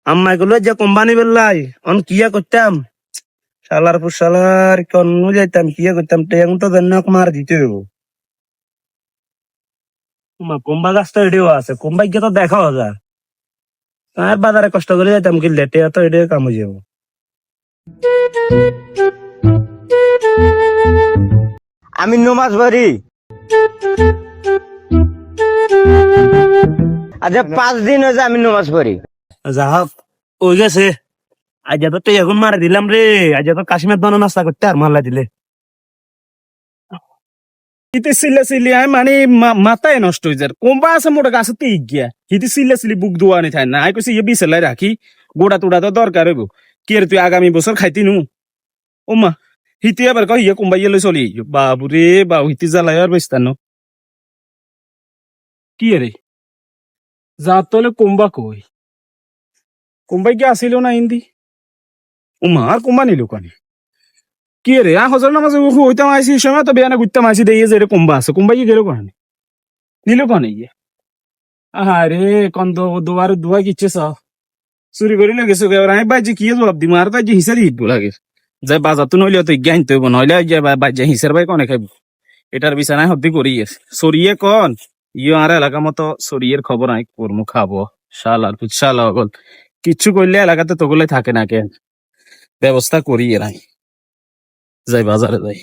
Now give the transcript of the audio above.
আম্মাই গুলো যে কোম্পানি বেললাই অন কিয়া করতাম শালার পর শালার কন্ন যাইতাম কিয়া করতাম টেং তো দেন মার দিতে হইব কোম্বা গাছটা এডিও আছে কোম্বাই গিয়ে তো দেখা যায় আর বাজারে কষ্ট করে যাইতাম কিনলে টেয়া তো এডিও কাম হয়ে যাবো আমি নমাজ পড়ি। আচ্ছা 5 দিন হয়েছে আমি নমাজ পড়ি। যা হোক ওই গেছে আজ তো টেয়া এখন মারা দিলাম রে আজ তো কাশ্মীর বানো নাস্তা করতে আর মারলা দিলে হিতে সিলে সিলি আই মানে মাথায় নষ্ট হয়ে যায় কোম্বা আছে মোটা গাছে তো গিয়া হিতে সিলে সিলি বুক দোয়ানি থাই না আই কইছি ইয়ে বিছেলাই রাখি গোড়া তোড়া তো দরকার হইব কি রে তুই আগামী বছর খাইতি নু ওমা হিতে আবার কই ইয়ে কোম্বা ইয়ে লই চলি বাবুরে বাবু হিতে জ্বালাই আর বেস্তান কি রে যা তলে কোম্বা কই কোম্বাই কি আসিল না হিন্দি ওমা আর কোম্বা নিল কানি কি রে হজর নামাজ হইতাম আইসি সময় তো বেয়ানা ঘুরতাম আইসি দিয়ে যে কোম্বা আছে কোম্বাই কি গেল কানি নিল কানে গিয়ে আরে কন দুবার দুয়া কিচ্ছে সব চুরি করি লাগেছো আমি বাইজে কি জবাব দিম আর তাই যে হিসারি হিটবো লাগে যাই বাজার তো নইলে তো জ্ঞান তো নইলে বাইজে হিসার ভাই কনে খাইব এটার বিছানায় হদ্দি করি সরিয়ে কন ইয়ে আর এলাকা মতো সরিয়ের খবর আমি করবো খাবো শালার শালা অগল কিচ্ছু করলে এলাকাতে তোগুলো থাকে না কেন ব্যবস্থা করি এরাই যাই বাজারে যাই